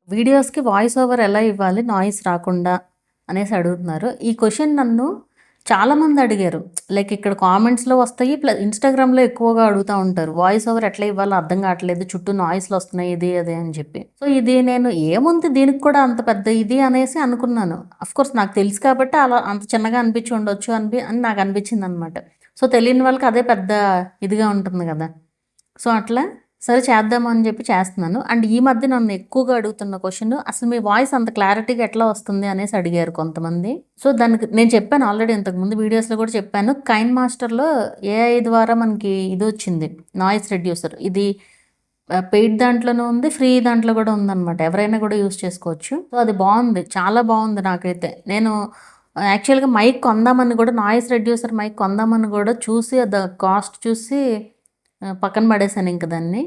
వీడియోస్‌కి voice over ఎలా ఇవ్వాలి నాయిస్ రాకుండా అనేసి అడుగుతున్నారు. ఈ క్వెషన్ నన్ను చాలామంది అడిగారు. లైక్ ఇక్కడ కామెంట్స్‌లో వస్తాయి. ఇన్‌స్టాగ్రామ్‌లో ఎక్కువగా అడుగుతా ఉంటారు. వాయిస్ ఓవర్ ఎట్లా ఇవ్వాలో అర్థం కావట్లేదు. చుట్టూ నాయిస్‌లు వస్తున్నాయి. ఇది అది అని చెప్పి. సో, ఇది నేను ఏముంది దీనికి కూడా అంత పెద్ద ఇది అనేసి అనుకున్నాను. ఆఫ్‌కోర్స్ నాకు తెలుసు కాబట్టి అలా అంత చిన్నగా అనిపించి ఉండొచ్చు అని నాకు అనిపించిందనమాట. సో, తెలియని వాళ్ళకి అదే పెద్ద ఇదిగా ఉంటుంది కదా! సో, అట్లా సరే చేద్దాము అని చెప్పి చేస్తున్నాను. అండ్ ఈ మధ్య నన్ను ఎక్కువగా అడుగుతున్న క్వెషన్ అసలు మీ వాయిస్ అంత క్లారిటీగా ఎట్లా వస్తుంది అనేసి అడిగారు కొంతమంది. సో, దానికి నేను చెప్పాను ఆల్రెడీ ఇంతకుముందు వీడియోస్‌లో కూడా చెప్పాను. కైన్ మాస్టర్‌లో ఏఐ ద్వారా మనకి ఇదొచ్చింది నాయిస్ రెడ్యూసర్. ఇది పెయిడ్ దాంట్లోనూ ఉంది. ఫ్రీ దాంట్లో కూడా ఉందనమాట. ఎవరైనా కూడా యూజ్ చేసుకోవచ్చు. సో, అది బావుంది. చాలా బావుంది నాకైతే. నేను యాక్చువల్‌గా మైక్ కొందామని కూడా నాయిస్ రెడ్యూసర్ మైక్ కొందామని కూడా చూసి కాస్ట్ చూసి పక్కన పడేసాను ఇంక దాన్ని.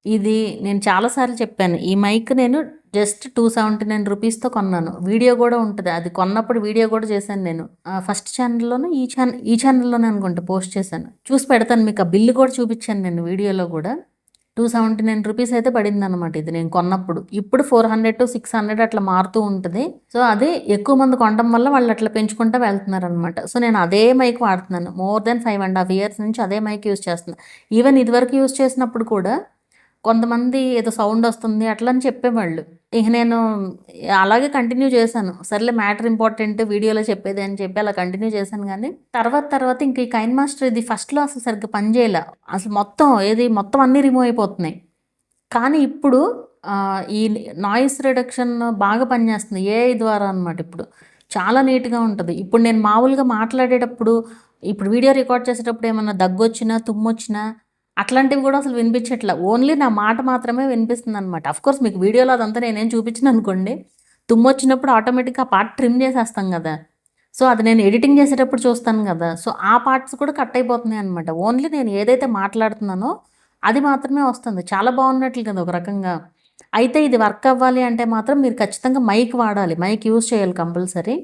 ఇది నేను చాలా సార్లు చెప్పాను. ఈ మైక్ నేను జస్ట్ $279 కొన్నాను. వీడియో గూడా ఉంటది. అది కొన్నప్పుడు వీడియో గూడా చేశాను నేను. ఫస్ట్ ఛానెల్‌లోనో ఈ ఛానెల్‌లోనే అనుకుంటా పోస్ట్ చేశాను. చూసి పెడతాను మీకు ఆ బిల్ కూడా చూపిచ్చాను నేను వీడియోలో గూడా. $279 అయితే పడిందనమాట ఇది నేను కొన్నప్పుడు. ఇప్పుడు 400-600 అట్లా మారుతూ ఉంటది. సో, అది ఎక్కువ మంది కొనడం వల్ల వాళ్ళు అట్లా పెంచుకుంటా వెళ్తున్నారనమాట. సో, నేను అదే మైక్ వాడుతున్నాను. మోర్ దెన్ 5½ ఇయర్స్ నుంచి అదే మైక్ యూజ్ చేస్తున్నా. ఈవెన్ ఇదివరకు యూజ్ చేసినప్పుడు కూడా కొంతమంది ఏదో సౌండ్ వస్తుంది అట్లా అని చెప్పేవాళ్ళు. ఇక నేను అలాగే కంటిన్యూ చేశాను. సర్లే మ్యాటర్ ఇంపార్టెంట్ వీడియోలో చెప్పేది అని చెప్పి అలా కంటిన్యూ చేశాను గానీ, తర్వాత ఇంక ఈ కైన్ మాస్టర్ ఇది ఫస్ట్‌లో అసలు సరిగ్గా పనిచేయల. అసలు మొత్తం అన్నీ రిమూవ్ అయిపోతున్నాయి. కానీ ఇప్పుడు ఈ నాయిస్ రిడక్షన్ బాగా పనిచేస్తుంది. ఏఐ ద్వారా అనమాట ఇప్పుడు. చాలా నీట్‌గా ఉంటది. ఇప్పుడు నేను మామూలుగా మాట్లాడేటప్పుడు, ఇప్పుడు వీడియో రికార్డ్ చేసేటప్పుడు ఏమన్నా దగ్గొచ్చినా, తుమ్మొచ్చినా అట్లాంటివి కూడా అసలు వినిపించట్ల. ఓన్లీ నా మాట మాత్రమే వినిపిస్తుందనమాట. ఆఫ్‌కోర్స్ మీకు వీడియోలో అదంతా నేనేం చూపించననుకోండి. తుమ్మొచ్చినప్పుడు ఆటోమేటిక్‌గా ఆ పార్ట్ ట్రిమ్ చేసేస్తాం గదా! సో, అది నేను ఎడిటింగ్ చేసేటప్పుడు చూస్తాను గదా! సో, ఆ పార్ట్స్ కూడా కట్ అయిపోతున్నాయనమాట. ఓన్లీ నేను ఏదైతే మాట్లాడుతున్నానో అది మాత్రమే వస్తుంది. చాలా బాగున్నట్లు కదా ఒక రకంగా. అయితే ఇది వర్క్ అవ్వాలి అంటే మాత్రం మీరు ఖచ్చితంగా మైక్ వాడాలి. మైక్ యూజ్ చేయాలి కంపల్సరీ.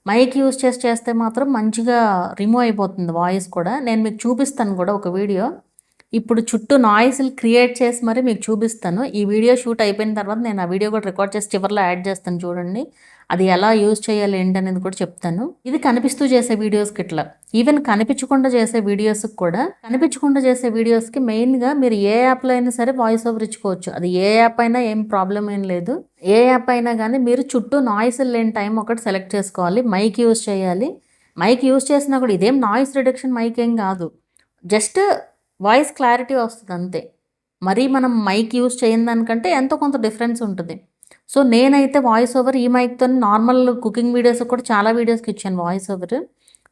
మైక్ యూజ్ చేస్తే మాత్రం మంచిగా రిమూవ్ అయిపోతుంది వాయిస్ కూడా. నేను మీకు చూపిస్తాను కూడా ఒక వీడియో. ఇప్పుడు చుట్టూ నాయిస్‌లు క్రియేట్ చేసి మరి మీకు చూపిస్తాను. ఈ వీడియో షూట్ అయిపోయిన తర్వాత నేను ఆ వీడియో కూడా రికార్డ్ చేసి చివర్లో యాడ్ చేస్తాను చూడండి. అది ఎలా యూజ్ చేయాలి ఏంటనేది కూడా చెప్తాను. ఇది కనిపిస్తూ చేసే వీడియోస్‌కి ఇట్లా. ఈవెన్ కనిపించకుండా చేసే వీడియోస్‌కి మెయిన్‌గా మీరు ఏ యాప్‌లో అయినా సరే వాయిస్ ఓవర్ ఇచ్చుకోవచ్చు. అది ఏ యాప్ అయినా ఏం ప్రాబ్లమ్ ఏం లేదు. ఏ యాప్ అయినా గానీ మీరు చుట్టూ నాయిస్‌లు లేని టైం ఒకటి సెలెక్ట్ చేసుకోవాలి. మైక్ యూజ్ చేయాలి. మైక్ యూజ్ చేసినా కూడా ఇదేం నాయిస్ రిడక్షన్ మైక్ ఏం కాదు. జస్ట్ వాయిస్ క్లారిటీ వస్తది అంతే. మరీ మనం మైక్ యూజ్ చేయని దానికంటే ఎంతో కొంత డిఫరెన్స్ ఉంటది. సో, నేనైతే వాయిస్ ఓవర్ ఈ మైక్‌తోని నార్మల్ కుకింగ్ వీడియోస్‌కి కూడా చాలా వీడియోస్‌కి ఇచ్చాను వాయిస్ ఓవర్.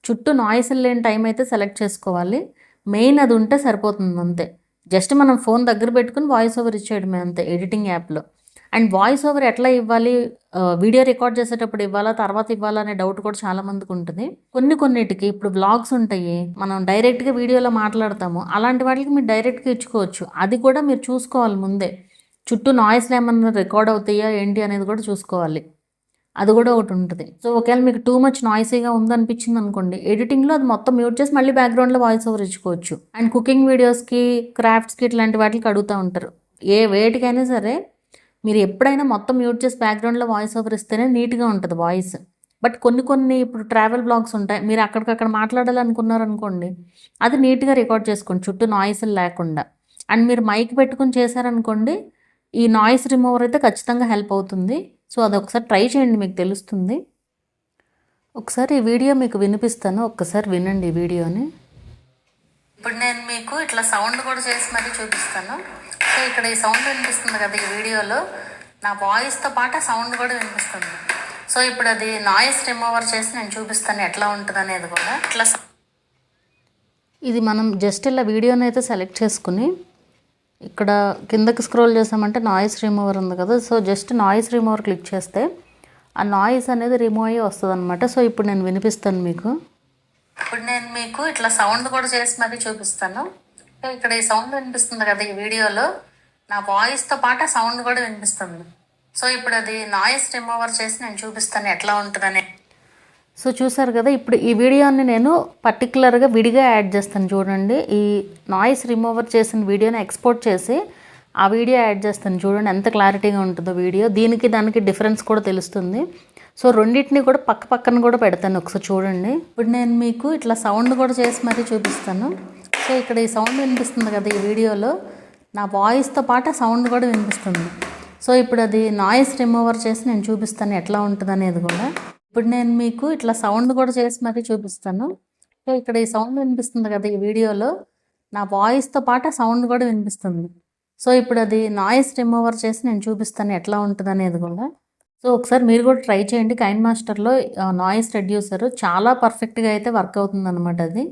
చుట్టూ నాయిస్‌లు లేని టైం అయితే సెలెక్ట్ చేసుకోవాలి. మెయిన్ అది ఉంటే సరిపోతుంది అంతే. జస్ట్ మనం ఫోన్ దగ్గర పెట్టుకొని వాయిస్ ఓవర్ ఇచ్చేయడమే అంతే ఎడిటింగ్ యాప్‌లో. అండ్ వాయిస్ ఓవర్ ఎట్లా ఇవ్వాలి? వీడియో రికార్డ్ చేసేటప్పుడు ఇవ్వాలా? తర్వాత ఇవ్వాలా? అనే డౌట్ కూడా చాలా మందికుంటది. కొన్నిటికి ఇప్పుడు వ్లాగ్స్ ఉంటాయి. మనం డైరెక్ట్‌గా వీడియోలో మాట్లాడతాము. అలాంటి వాటికి మీరు డైరెక్ట్‌గా ఇచ్చుకోవచ్చు. అది కూడా మీరు చూసుకోవాలి ముందే. చుట్టూ నాయిస్‌లు ఏమన్నా రికార్డ్ అవుతాయా ఏంటి అనేది కూడా చూసుకోవాలి. అది కూడా ఒకటుంటది. సో, ఒకవేళ మీకు టూ మచ్ నాయిసీగా ఉందనిపించిందనుకోండి, ఎడిటింగ్‌లో అది మొత్తం మ్యూట్ చేసి మళ్ళీ బ్యాక్‌గ్రౌండ్‌లో వాయిస్ ఓవర్ ఇచ్చుకోవచ్చు. అండ్ కుకింగ్ వీడియోస్‌కి, క్రాఫ్ట్స్‌కి ఇట్లాంటి వాటికి అడుగుతా ఉంటారు. వేటికైనా సరే మీరు ఎప్పుడైనా మొత్తం మ్యూట్ చేసి బ్యాక్‌గ్రౌండ్‌లో వాయిస్ ఓవర్ ఇస్తేనే నీట్‌గా ఉంటది వాయిస్. బట్ కొన్ని ఇప్పుడు ట్రావెల్ బ్లాగ్స్ ఉంటాయి. మీరు అక్కడికక్కడ మాట్లాడాలనుకున్నారనుకోండి, అది నీట్‌గా రికార్డ్ చేసుకోండి చుట్టూ నాయిస్‌లు లేకుండా. అండ్ మీరు మైక్ పెట్టుకొని చేశారనుకోండి, ఈ నాయిస్ రిమూవర్ అయితే ఖచ్చితంగా హెల్ప్ అవుతుంది. సో, అదొకసారి ట్రై చేయండి మీకు తెలుస్తుంది. ఒకసారి ఈ వీడియో మీకు వినిపిస్తాను. ఒక్కసారి వినండి ఈ వీడియోని. ఇప్పుడు నేను మీకు ఇట్లా సౌండ్ కూడా చేసి మరీ చూపిస్తాను. సో, ఇక్కడ ఈ సౌండ్ వినిపిస్తుంది కదా ఈ వీడియోలో, నా వాయిస్తో పాటు సౌండ్ కూడా వినిపిస్తుంది. సో, ఇప్పుడు అది నాయిస్ రిమూవర్ చేసి నేను చూపిస్తాను ఎట్లా ఉంటుంది అనేది కూడా. ఇది మనం జస్ట్ ఇలా వీడియోని అయితే సెలెక్ట్ చేసుకుని ఇక్కడ కిందకి స్క్రోల్ చేసామంటే నాయిస్ రిమూవర్ ఉంది కదా. So, just noise remover click చేస్తే ఆ నాయిస్ అనేది రిమూవ్ అయ్యి వస్తుంది అనమాట. సో, ఇప్పుడు నేను వినిపిస్తాను మీకు. ఇప్పుడు నేను మీకు ఇట్లా సౌండ్ కూడా చేసి మరీ చూపిస్తాను. ఇక్కడ ఈ సౌండ్ వినిపిస్తుంది కదా ఈ వీడియోలో, నా వాయిస్తో పాటు ఆ సౌండ్ కూడా వినిపిస్తుంది. సో, ఇప్పుడు అది నాయిస్ రిమూవర్ చేసి నేను చూపిస్తాను ఎట్లా ఉంటుందని. సో, చూసారు కదా ఇప్పుడు ఈ వీడియోని నేను పర్టికులర్గా విడిగా యాడ్ చేస్తాను చూడండి. ఈ నాయిస్ రిమూవర్ చేసిన వీడియోని ఎక్స్పోర్ట్ చేసి ఆ వీడియో యాడ్ చేస్తాను చూడండి, ఎంత క్లారిటీగా ఉంటుందో వీడియో. దీనికి దానికి డిఫరెన్స్ కూడా తెలుస్తుంది. సో రెండింటిని కూడా పక్క పక్కన కూడా పెడతాను, ఒకసారి చూడండి. ఇప్పుడు నేను మీకు ఇట్లా సౌండ్ కూడా చేసి మరీ చూపిస్తాను. సో ఇక్కడ ఈ సౌండ్ వినిపిస్తుంది కదా ఈ వీడియోలో, నా వాయిస్తో పాటు సౌండ్ కూడా వినిపిస్తుంది. సో ఇప్పుడు అది నాయిస్ రిమూవర్ చేసి నేను చూపిస్తాను ఎట్లా ఉంటుంది అనేది కూడా. ఇప్పుడు నేను మీకు ఇట్లా సౌండ్ కూడా చేసి మరీ చూపిస్తాను. సో ఇక్కడ ఈ సౌండ్ వినిపిస్తుంది కదా ఈ వీడియోలో, నా వాయిస్తో పాటు సౌండ్ కూడా వినిపిస్తుంది. సో ఇప్పుడు అది నాయిస్ రిమూవర్ చేసి నేను చూపిస్తాను ఎట్లా ఉంటుంది అనేది కూడా. సో ఒకసారి మీరు కూడా ట్రై చేయండి. కైన్ మాస్టర్లో నాయిస్ రెడ్యూసర్ చాలా పర్ఫెక్ట్గా అయితే వర్క్ అవుతుంది అనమాట అది.